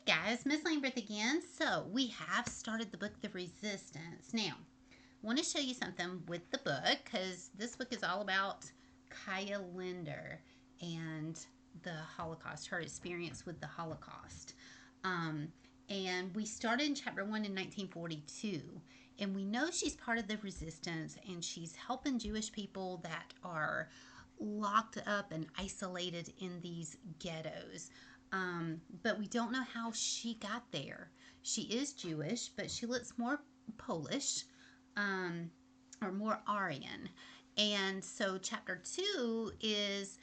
Guys, Miss Lambert again. So we have started the book The Resistance. Now, I want to show you something with the book because this book is all about Kaya Linder and the Holocaust, her experience with the Holocaust. Um, and we started in chapter 1 in 1942. And we know she's part of the resistance and she's helping Jewish people that are locked up and isolated in these ghettos. But we don't know how she got there. She is Jewish, but she looks more Polish um, or more Aryan. And so, chapter 2 is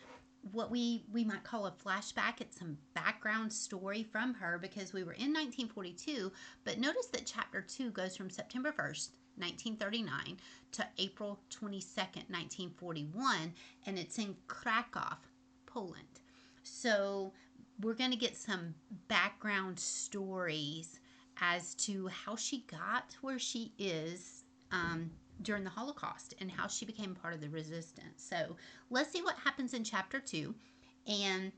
what we might call a flashback. It's some background story from her because we were in 1942. But notice that chapter 2 goes from September 1st, 1939 to April 22nd, 1941, and it's in Krakow, Poland. So we're going to get some background stories as to how she got where she is during the Holocaust and how she became part of the resistance. So let's see what happens in chapter 2. And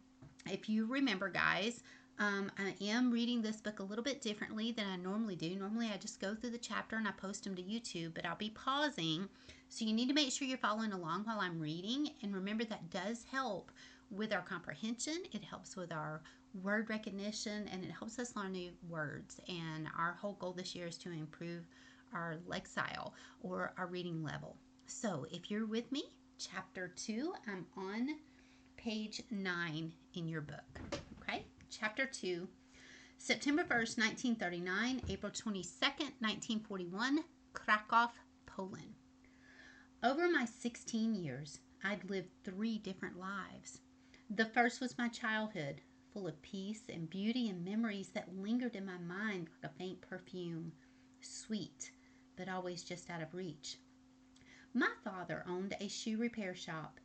if you remember, guys, I am reading this book a little bit differently than I normally do. Normally, I just go through the chapter and I post them to YouTube, but I'll be pausing. So you need to make sure you're following along while I'm reading. And remember, that does help with our comprehension. It helps with our word recognition, and it helps us learn new words. And our whole goal this year is to improve our lexile or our reading level. So if you're with me, chapter 2, I'm on page 9 in your book. Okay, chapter 2, September 1st, 1939, April 22nd, 1941, Krakow, Poland. Over my 16 years, I'd lived 3 different lives. The first was my childhood, full of peace and beauty and memories that lingered in my mind like a faint perfume, sweet, but always just out of reach. My father owned a shoe repair shop,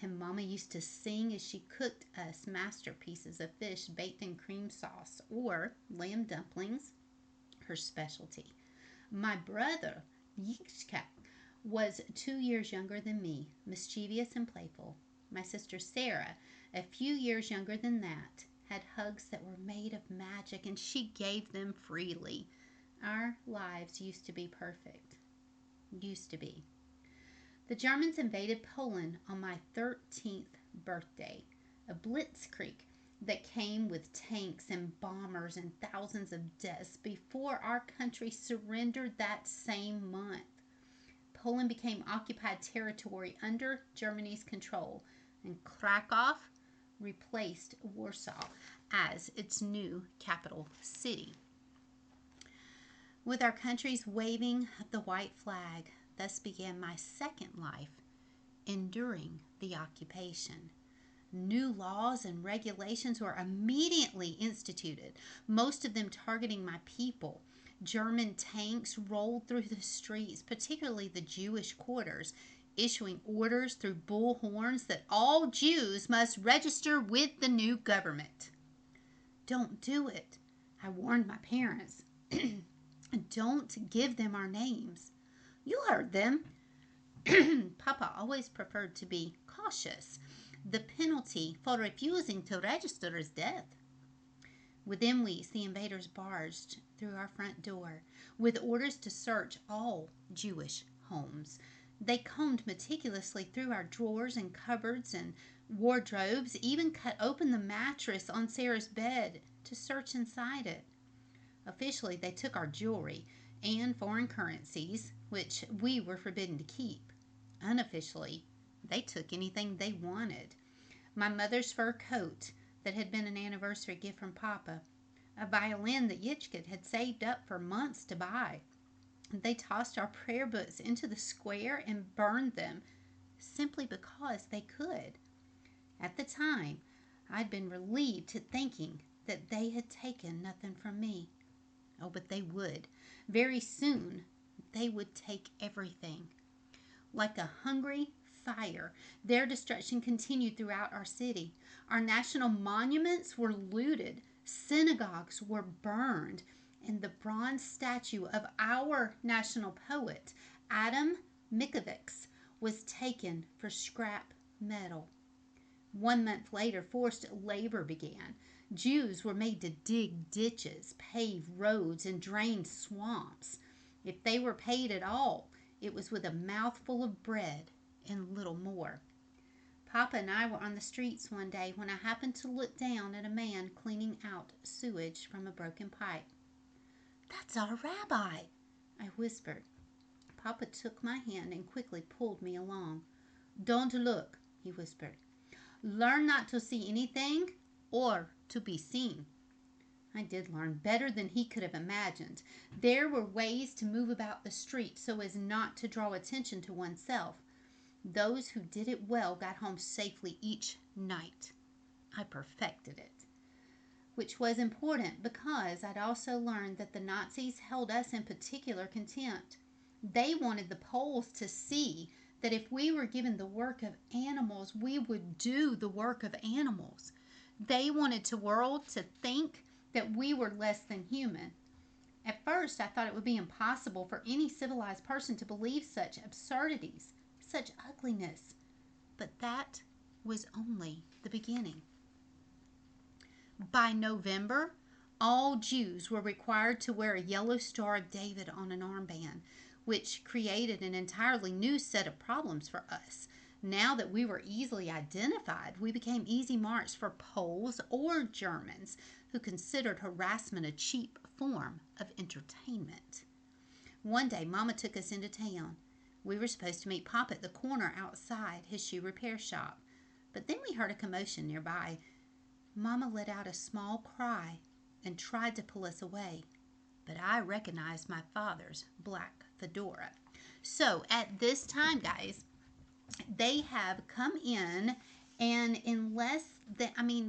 and Mama used to sing as she cooked us masterpieces of fish baked in cream sauce or lamb dumplings, her specialty. My brother, Yishka, was 2 years younger than me, mischievous and playful. My sister Sarah, a few years younger than that, had hugs that were made of magic, and she gave them freely. Our lives used to be perfect. Used to be. The Germans invaded Poland on my 13th birthday, a blitzkrieg that came with tanks and bombers and thousands of deaths before our country surrendered that same month. Poland became occupied territory under Germany's control, and Krakow replaced Warsaw as its new capital city. With our countries waving the white flag, thus began my second life, enduring the occupation. New laws and regulations were immediately instituted, most of them targeting my people. German tanks rolled through the streets, particularly the Jewish quarters, issuing orders through bullhorns that all Jews must register with the new government. Don't do it, I warned my parents. Don't give them our names. You heard them. Papa always preferred to be cautious. The penalty for refusing to register is death. Within weeks, the invaders barged through our front door with orders to search all Jewish homes. They combed meticulously through our drawers and cupboards and wardrobes, even cut open the mattress on Sarah's bed to search inside it. Officially, they took our jewelry and foreign currencies, which we were forbidden to keep. Unofficially, they took anything they wanted. My mother's fur coat that had been an anniversary gift from Papa, a violin that Yitzchak had saved up for months to buy. They tossed our prayer books into the square and burned them simply because they could. At the time, I'd been relieved to thinking that they had taken nothing from me. Oh, but they would. Very soon, they would take everything. Like a hungry fire, their destruction continued throughout our city. Our national monuments were looted, synagogues were burned, and the bronze statue of our national poet, Adam Mickiewicz, was taken for scrap metal. 1 month later, forced labor began. Jews were made to dig ditches, pave roads, and drain swamps. If they were paid at all, it was with a mouthful of bread and little more. Papa and I were on the streets one day when I happened to look down at a man cleaning out sewage from a broken pipe. "That's our rabbi," I whispered. Papa took my hand and quickly pulled me along. "Don't look," he whispered. "Learn not to see anything or to be seen." I did learn better than he could have imagined. There were ways to move about the street so as not to draw attention to oneself. Those who did it well got home safely each night. I perfected it, which was important because I'd also learned that the Nazis held us in particular contempt. They wanted the Poles to see that if we were given the work of animals, we would do the work of animals. They wanted the world to think that we were less than human. At first, I thought it would be impossible for any civilized person to believe such absurdities, such ugliness. But that was only the beginning. By November, all Jews were required to wear a yellow Star of David on an armband, which created an entirely new set of problems for us. Now that we were easily identified, we became easy marks for Poles or Germans who considered harassment a cheap form of entertainment. One day, Mama took us into town. We were supposed to meet Papa at the corner outside his shoe repair shop. But then we heard a commotion nearby. Mama let out a small cry and tried to pull us away. But I recognized my father's black fedora. So at this time, guys, they have come in, and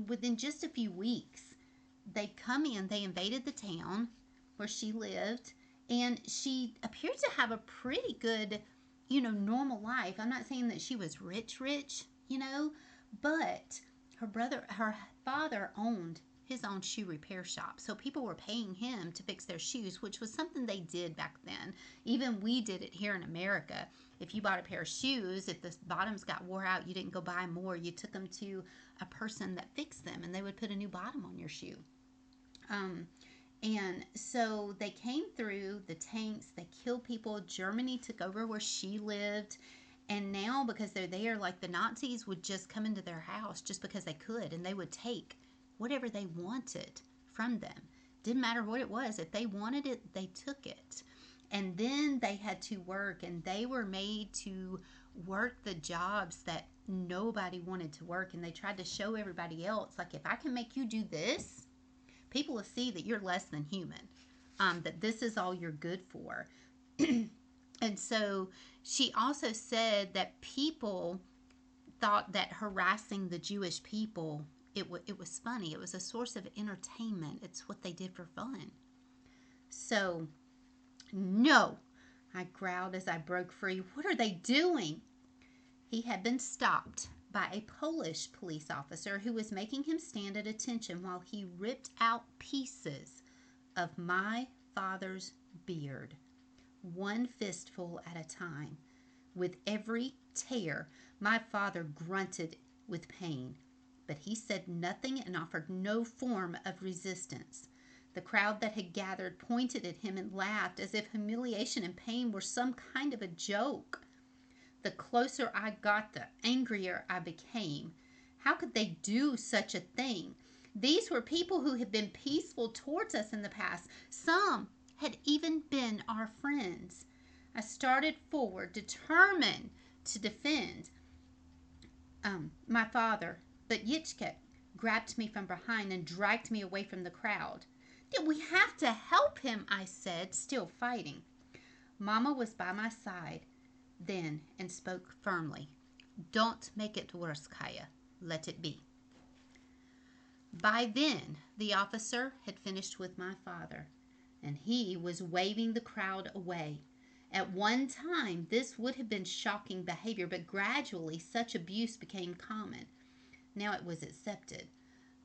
within just a few weeks, they come in, they invaded the town where she lived, and she appeared to have a pretty good, normal life. I'm not saying that she was rich, but her father owned his own shoe repair shop. So people were paying him to fix their shoes, which was something they did back then. Even we did it here in America. If you bought a pair of shoes, if the bottoms got wore out, you didn't go buy more. You took them to a person that fixed them, and they would put a new bottom on your shoe. And so they came through the tanks, they killed people. Germany took over where she lived. And now, because they're there, like the Nazis would just come into their house just because they could, and they would take whatever they wanted from them. Didn't matter what it was. If they wanted it, they took it. And then they had to work, and they were made to work the jobs that nobody wanted to work. And they tried to show everybody else, like, if I can make you do this, people will see that you're less than human, that this is all you're good for. And so she also said that people thought that harassing the Jewish people, it was funny. It was a source of entertainment. It's what they did for fun. So, no, I growled as I broke free. What are they doing? He had been stopped by a Polish police officer who was making him stand at attention while he ripped out pieces of my father's beard, one fistful at a time. With every tear, my father grunted with pain, but he said nothing and offered no form of resistance. The crowd that had gathered pointed at him and laughed as if humiliation and pain were some kind of a joke. The closer I got, the angrier I became. How could they do such a thing? These were people who had been peaceful towards us in the past. Some had even been our friends. I started forward, determined to defend my father, but Yitzchak grabbed me from behind and dragged me away from the crowd. "Did we have to help him?" I said, still fighting. Mama was by my side then and spoke firmly. "Don't make it worse, Kaya. Let it be." By then, the officer had finished with my father, and he was waving the crowd away. At one time, this would have been shocking behavior, but gradually such abuse became common. Now it was accepted.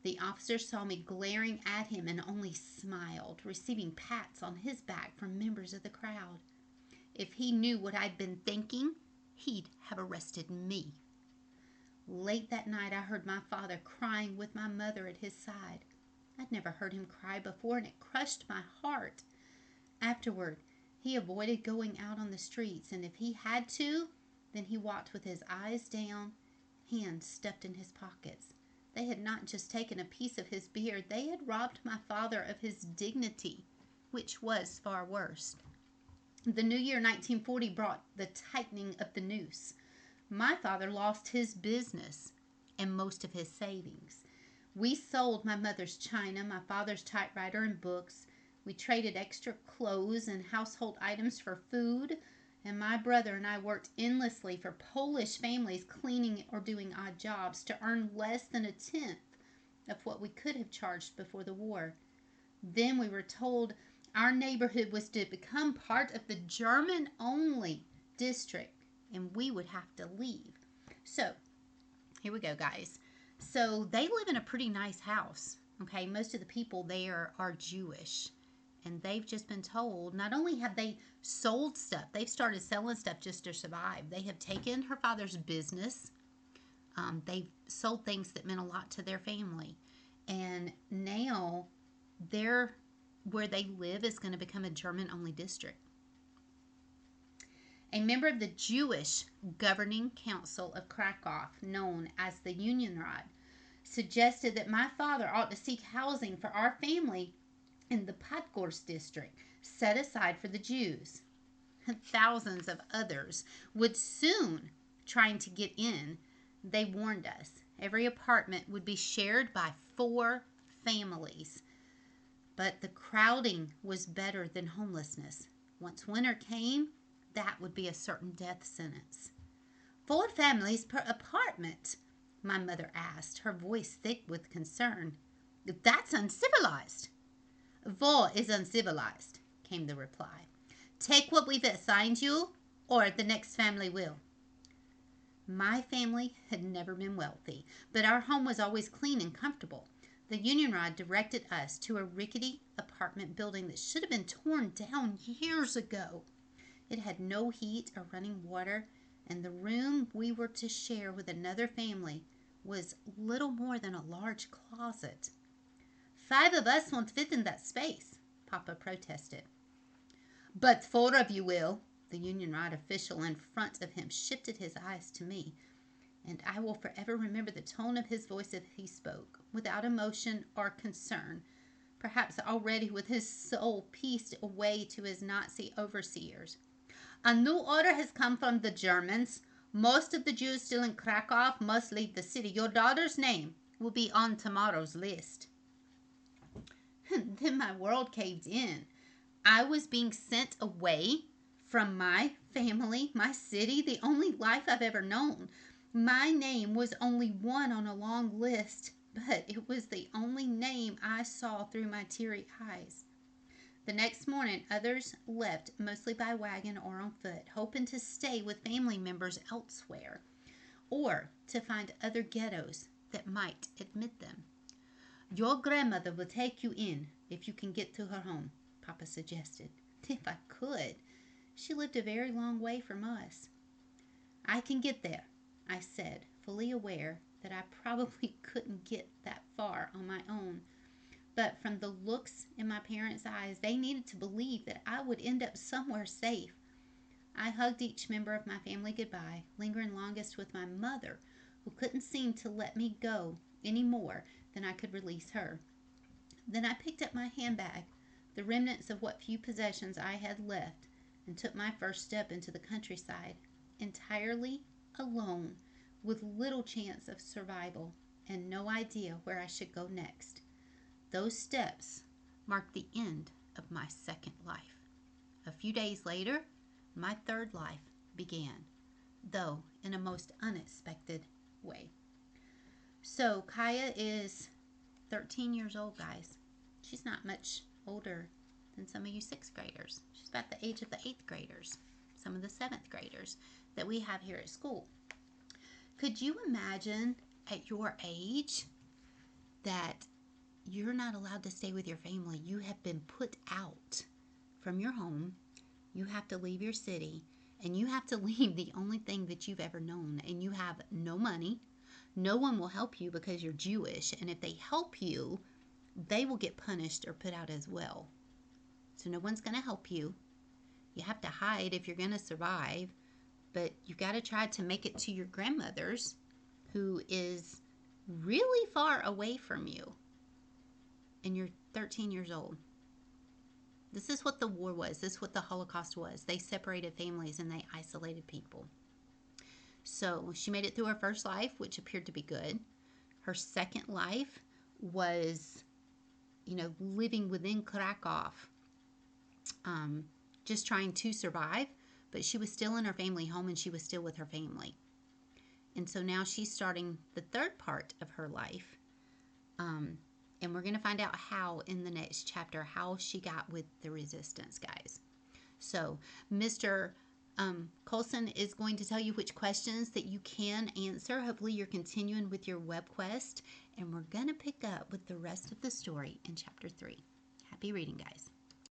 The officer saw me glaring at him and only smiled, receiving pats on his back from members of the crowd. If he knew what I'd been thinking, he'd have arrested me. Late that night, I heard my father crying with my mother at his side. I'd never heard him cry before, and it crushed my heart. Afterward, he avoided going out on the streets, and if he had to, then he walked with his eyes down, hands stuffed in his pockets. They had not just taken a piece of his beard, they had robbed my father of his dignity, which was far worse. The new year 1940 brought the tightening of the noose. My father lost his business and most of his savings. We sold my mother's china, my father's typewriter and books. We traded extra clothes and household items for food, and my brother and I worked endlessly for Polish families cleaning or doing odd jobs to earn less than a tenth of what we could have charged before the war. Then we were told our neighborhood was to become part of the German-only district, and we would have to leave. So, here we go, guys. So, they live in a pretty nice house, okay? Most of the people there are Jewish. And they've just been told, not only have they sold stuff, they've started selling stuff just to survive. They have taken her father's business. They've sold things that meant a lot to their family. And now where they live is going to become a German-only district. A member of the Jewish Governing Council of Krakow, known as the Unionrat, suggested that my father ought to seek housing for our family in the Podgorsk district, set aside for the Jews. Thousands of others would soon trying to get in. They warned us. Every apartment would be shared by 4 families. But the crowding was better than homelessness. Once winter came, that would be a certain death sentence. 4 families per apartment, my mother asked, her voice thick with concern. That's uncivilized. War is uncivilized, came the reply. Take what we've assigned you, or the next family will. My family had never been wealthy, but our home was always clean and comfortable. The Unionrat directed us to a rickety apartment building that should have been torn down years ago. It had no heat or running water, and the room we were to share with another family was little more than a large closet. 5 of us won't fit in that space, Papa protested. But 4 of you will. The Unionrat official in front of him shifted his eyes to me, and I will forever remember the tone of his voice as he spoke, without emotion or concern, perhaps already with his soul pieced away to his Nazi overseers. A new order has come from the Germans. Most of the Jews still in Krakow must leave the city. Your daughter's name will be on tomorrow's list. Then my world caved in. I was being sent away from my family, my city, the only life I've ever known. My name was only one on a long list, but it was the only name I saw through my teary eyes. The next morning, others left, mostly by wagon or on foot, hoping to stay with family members elsewhere or to find other ghettos that might admit them. Your grandmother will take you in if you can get to her home, Papa suggested. If I could. She lived a very long way from us. I can get there, I said, fully aware that I probably couldn't get that far on my own. But from the looks in my parents' eyes, they needed to believe that I would end up somewhere safe. I hugged each member of my family goodbye, lingering longest with my mother, who couldn't seem to let me go any more than I could release her. Then I picked up my handbag, the remnants of what few possessions I had left, and took my first step into the countryside, entirely alone, with little chance of survival and no idea where I should go next. Those steps marked the end of my second life. A few days later, my third life began, though in a most unexpected way. So Kaya is 13 years old, guys. She's not much older than some of you 6th graders. She's about the age of the 8th graders, some of the 7th graders that we have here at school. Could you imagine at your age that you're not allowed to stay with your family? You have been put out from your home. You have to leave your city, and you have to leave the only thing that you've ever known, and you have no money. No one will help you because you're Jewish, and if they help you, they will get punished or put out as well. So no one's going to help you. You have to hide if you're going to survive, but you've got to try to make it to your grandmother's, who is really far away from you, and you're 13 years old. This is what the war was. This is what the Holocaust was. They separated families and they isolated people. So she made it through her first life, which appeared to be good. Her second life was, living within Krakow, just trying to survive, but she was still in her family home and she was still with her family. And so now she's starting the third part of her life. And we're going to find out how in the next chapter, how she got with the resistance, guys. So Mr. Coulson is going to tell you which questions that you can answer. Hopefully you're continuing with your web quest. And we're going to pick up with the rest of the story in chapter 3. Happy reading, guys.